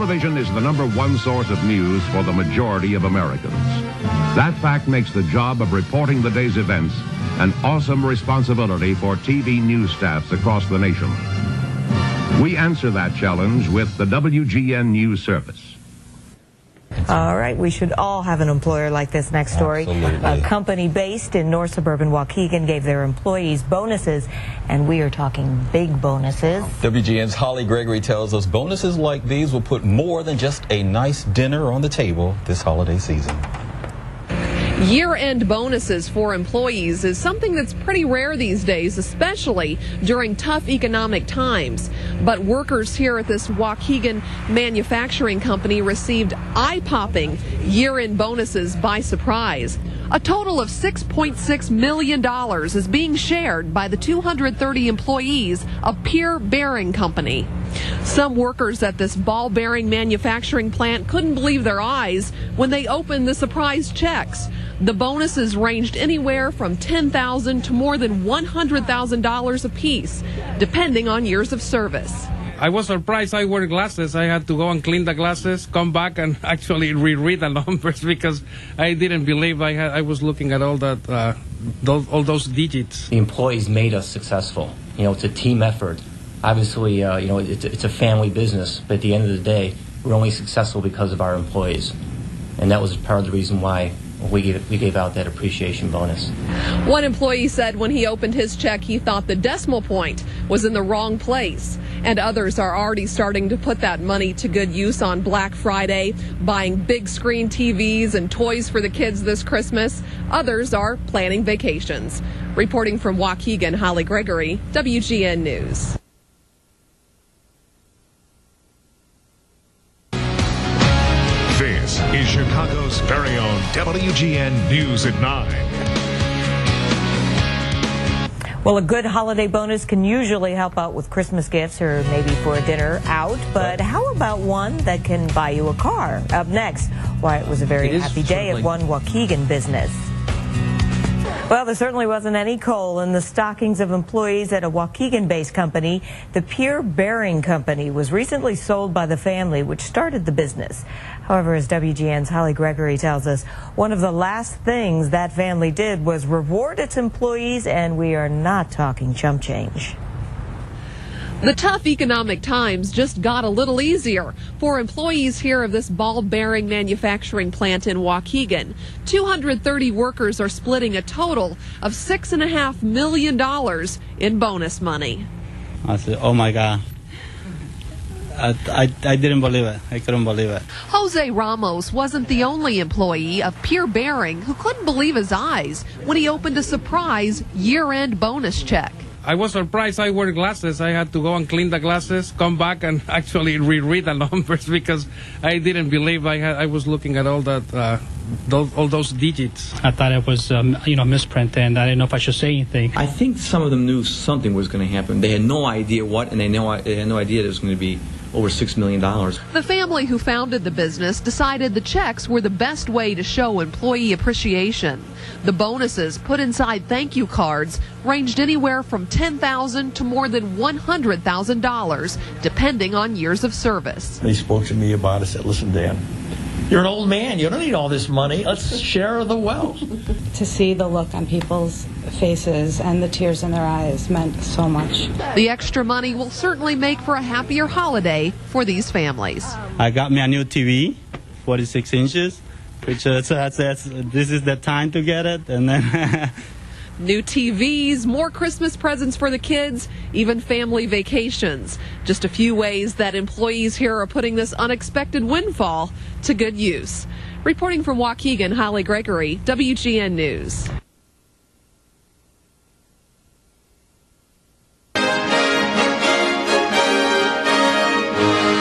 Television is the #1 source of news for the majority of Americans. That fact makes the job of reporting the day's events an awesome responsibility for TV news staffs across the nation. We answer that challenge with the WGN News Service. All right, we should all have an employer like this. Next story. Absolutely. A company based in north suburban Waukegan gave their employees bonuses, and we are talking big bonuses. WGN's Holly Gregory tells us bonuses like these will put more than just a nice dinner on the table this holiday season. Year-end bonuses for employees is something that's pretty rare these days, especially during tough economic times. But workers here at this Waukegan manufacturing company received eye-popping year-end bonuses by surprise. A total of $6.6 million is being shared by the 230 employees of Pier Bearing Company. Some workers at this ball bearing manufacturing plant couldn't believe their eyes when they opened the surprise checks. The bonuses ranged anywhere from $10,000 to more than $100,000 apiece, depending on years of service. I was surprised. I wore glasses. I had to go and clean the glasses, come back and actually reread the numbers because I didn't believe I was looking at all that, all those digits. The employees made us successful. You know, it's a team effort. Obviously, you know, it's a family business, but at the end of the day, we're only successful because of our employees. And that was part of the reason why we gave out that appreciation bonus. One employee said when he opened his check, he thought the decimal point was in the wrong place. And others are already starting to put that money to good use on Black Friday, buying big screen TVs and toys for the kids this Christmas. Others are planning vacations. Reporting from Waukegan, Holly Gregory, WGN News. This is Chicago's very own WGN News at 9. Well, a good holiday bonus can usually help out with Christmas gifts or maybe for a dinner out, but how about one that can buy you a car? Up next, why it was a very happy day at one Waukegan business. Well, there certainly wasn't any coal in the stockings of employees at a Waukegan-based company. The Pier Bearing Company was recently sold by the family which started the business. However, as WGN's Holly Gregory tells us, one of the last things that family did was reward its employees, and we are not talking chump change. The tough economic times just got a little easier for employees here of this ball bearing manufacturing plant in Waukegan. 230 workers are splitting a total of $6.5 million in bonus money. I said, oh my God. I didn't believe it. I couldn't believe it. Jose Ramos wasn't the only employee of Pier Bearing who couldn't believe his eyes when he opened a surprise year-end bonus check. I was surprised. I wore glasses. I had to go and clean the glasses, come back and actually reread the numbers because I didn't believe I was looking at all that, all those digits. I thought it was, you know, misprint, and I didn't know if I should say anything. I think some of them knew something was going to happen. They had no idea what, and they had no idea it was going to be over $6 million. The family who founded the business decided the checks were the best way to show employee appreciation. The bonuses put inside thank you cards ranged anywhere from $10,000 to more than $100,000, depending on years of service. They spoke to me about it, said, listen, Dan, you're an old man. You don't need all this money. Let's share the wealth. To see the look on people's faces and the tears in their eyes meant so much. The extra money will certainly make for a happier holiday for these families. I got me a new TV, 46 inches, which this is the time to get it. And then New TVs, more Christmas presents for the kids, even family vacations. Just a few ways that employees here are putting this unexpected windfall to good use. Reporting from Waukegan, Holly Gregory, WGN News.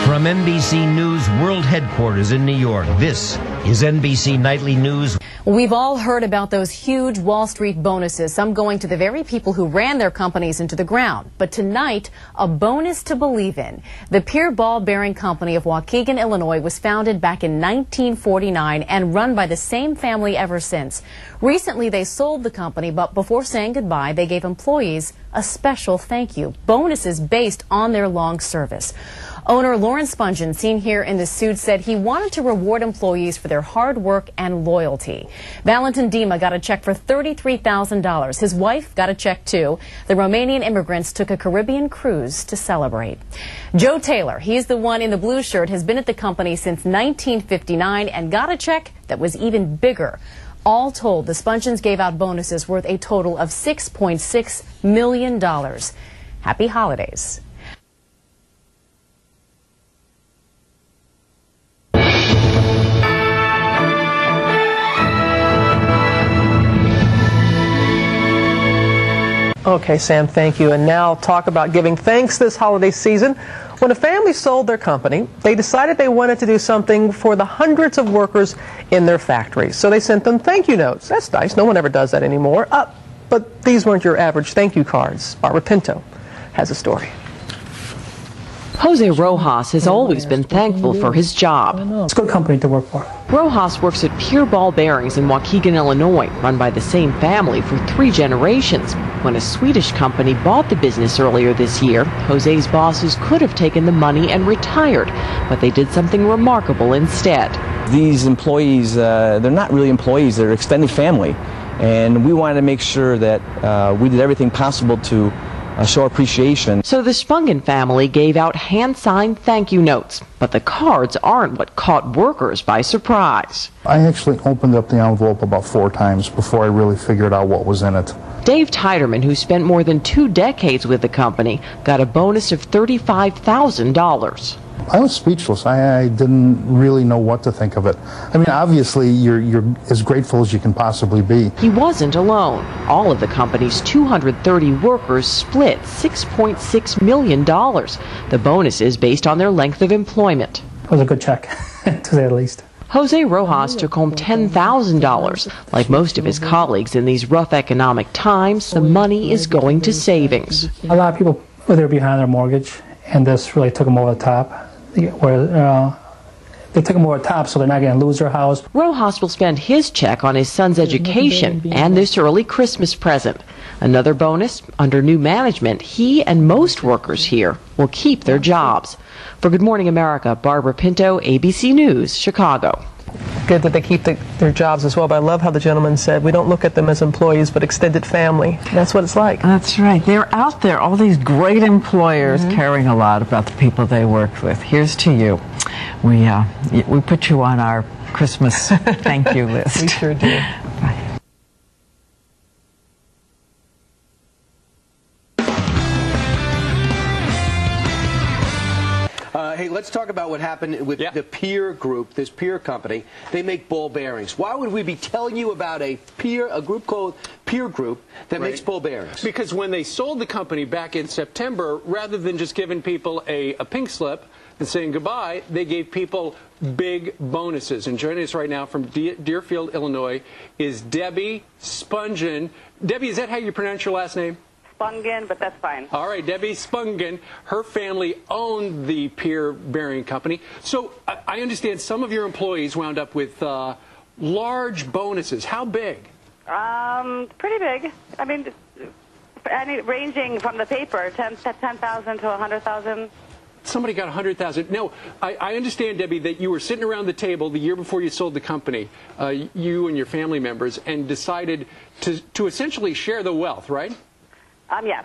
From NBC News World Headquarters in New York, this is NBC Nightly News. We've all heard about those huge Wall Street bonuses, some going to the very people who ran their companies into the ground. But tonight, a bonus to believe in. The Pier Ball Bearing Company of Waukegan, Illinois was founded back in 1949 and run by the same family ever since. Recently, they sold the company, but before saying goodbye, they gave employees a special thank you, bonuses based on their long service. Owner Lawrence Spungen, seen here in the suit, said he wanted to reward employees for their hard work and loyalty. Valentin Dima got a check for $33,000. His wife got a check too. The Romanian immigrants took a Caribbean cruise to celebrate. Joe Taylor, he's the one in the blue shirt, has been at the company since 1959 and got a check that was even bigger. All told, the Spungens gave out bonuses worth a total of $6.6 million. Happy holidays. Okay, Sam, thank you. And now talk about giving thanks this holiday season. When a family sold their company, they decided they wanted to do something for the hundreds of workers in their factories. So they sent them thank you notes. That's nice. No one ever does that anymore. But these weren't your average thank you cards. Barbara Pinto has a story. Jose Rojas has always been thankful for his job. It's a good company to work for. Rojas works at Pure Ball Bearings in Waukegan, Illinois, run by the same family for 3 generations. When a Swedish company bought the business earlier this year, Jose's bosses could have taken the money and retired, but they did something remarkable instead. These employees, they're not really employees, they're extended family. And we wanted to make sure that we did everything possible to show appreciation. So the Spungen family gave out hand-signed thank you notes, but the cards aren't what caught workers by surprise. I actually opened up the envelope about 4 times before I really figured out what was in it. Dave Tiderman, who spent more than 2 decades with the company, got a bonus of $35,000. I was speechless. I didn't really know what to think of it. I mean, obviously, you're as grateful as you can possibly be. He wasn't alone. All of the company's 230 workers split $6.6 million. The bonus is based on their length of employment. It was a good check, to say the least. Jose Rojas took home $10,000. Like most of his colleagues in these rough economic times, the money is going to savings. A lot of people were there behind their mortgage, and this really took them over the top. Where they took them over the top, so they're not going to lose their house. Rojas will spend his check on his son's education and this early Christmas present. Another bonus, under new management, he and most workers here will keep their jobs. For Good Morning America, Barbara Pinto, ABC News, Chicago. Good that they keep their jobs as well, but I love how the gentleman said we don't look at them as employees but extended family. That's what it's like. That's right. They're out there, all these great employers caring a lot about the people they work with. Here's to you. We put you on our Christmas thank you list. We sure do. Bye. Hey, let's talk about what happened with the Peer Group, this Peer company. They make ball bearings. Why would we be telling you about a group called Peer Group that makes ball bearings? Because when they sold the company back in September, rather than just giving people a pink slip and saying goodbye, they gave people big bonuses. And joining us right now from Deerfield, Illinois, is Debbie Spungen. Debbie, is that how you pronounce your last name? Spungen, but that's fine. All right, Debbie Spungen. Her family owned the Peer Bearing Company. So I understand some of your employees wound up with large bonuses. How big? Pretty big. I mean, ranging from the paper, 10,000 to 100,000. Somebody got 100,000. Now, I understand, Debbie, that you were sitting around the table the year before you sold the company, you and your family members, and decided to essentially share the wealth, right? Yes.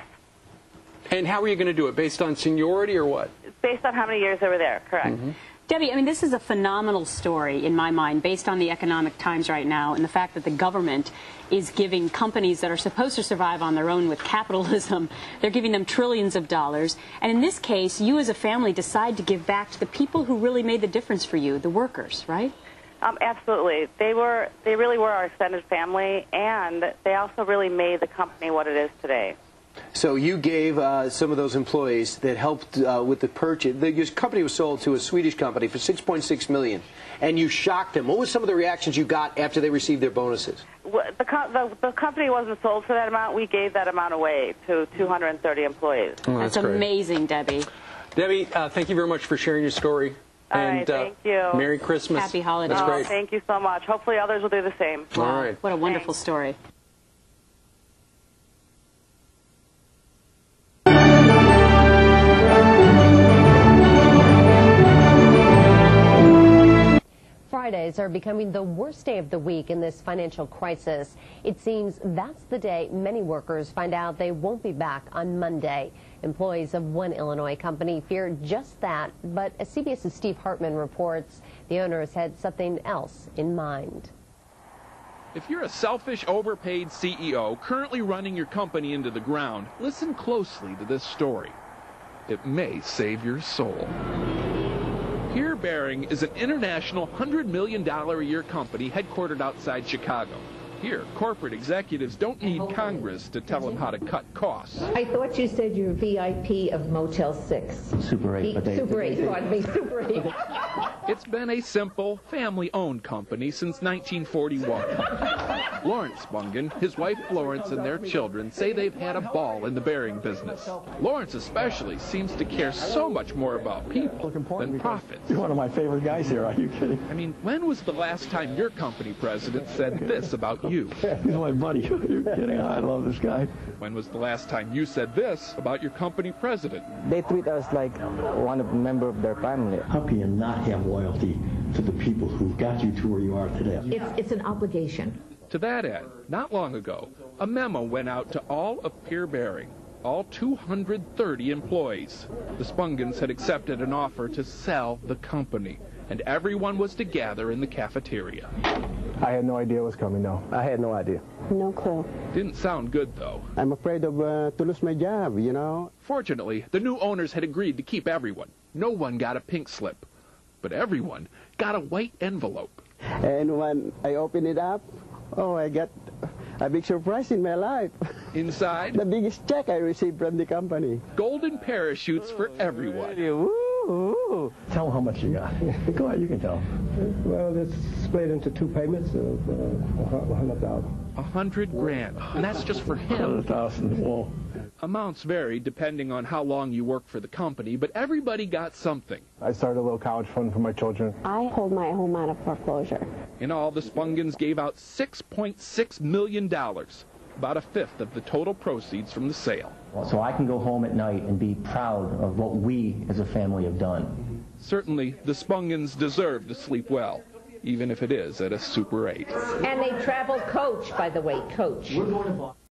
And how are you going to do it? Based on seniority or what? Based on how many years they were there, correct. Mm-hmm. Debbie, I mean, this is a phenomenal story in my mind, based on the economic times right now and the fact that the government is giving companies that are supposed to survive on their own with capitalism, they're giving them trillions of dollars. And in this case, you as a family decide to give back to the people who really made the difference for you, the workers, right? Absolutely. They really were our extended family, and they also really made the company what it is today. So you gave some of those employees that helped with the purchase. Your company was sold to a Swedish company for $6.6 million, and you shocked them. What were some of the reactions you got after they received their bonuses? The company wasn't sold for that amount. We gave that amount away to 230 employees. Oh, that's amazing, Debbie. Debbie, thank you very much for sharing your story. All right, thank you. Merry Christmas. Happy holidays. That's great. Thank you so much. Hopefully others will do the same. All right. What a wonderful story. Fridays are becoming the worst day of the week in this financial crisis. It seems that's the day many workers find out they won't be back on Monday. Employees of one Illinois company fear just that, but as CBS's Steve Hartman reports, the owners had something else in mind. If you're a selfish, overpaid CEO currently running your company into the ground, listen closely to this story. It may save your soul. Pier Bearing is an international $100 million a year company headquartered outside Chicago. Here, corporate executives don't need Congress to tell them how to cut costs. I thought you said you're VIP of Motel 6. Super 8. Super 8, pardon me, Super 8. It's been a simple, family-owned company since 1941. Lawrence Spungen, his wife Florence, and their children say they've had a ball in the bearing business. Lawrence especially seems to care so much more about people than profits. You're one of my favorite guys here, are you kidding? I mean, when was the last time your company president said this about you? He's my buddy. You're kidding? I love this guy. When was the last time you said this about your company president? They treat us like one member of their family. How can you not have loyalty to the people who got you to where you are today? It's an obligation. To that end, not long ago, a memo went out to all of Pier Bearing, all 230 employees. The Spungens had accepted an offer to sell the company, and everyone was to gather in the cafeteria. I had no idea it was coming, no. I had no idea. No clue. Didn't sound good, though. I'm afraid of to lose my job, you know. Fortunately, the new owners had agreed to keep everyone. No one got a pink slip, but everyone got a white envelope. And when I opened it up, oh, I got a big surprise in my life. Inside? The biggest check I received from the company. Golden parachutes for everyone. Woo! Tell them how much you got. Go ahead, you can tell them. Well, it's split into two payments of $100,000. $100,000, and that's just for him. $100,000. Whoa. Amounts vary depending on how long you work for the company, but everybody got something. I started a little college fund for my children. I hold my home out of foreclosure. In all, the Spungens gave out $6.6 million, about a fifth of the total proceeds from the sale. So I can go home at night and be proud of what we as a family have done. Certainly, the Spungens deserve to sleep well, even if it is at a Super 8. And they travel coach, by the way, coach.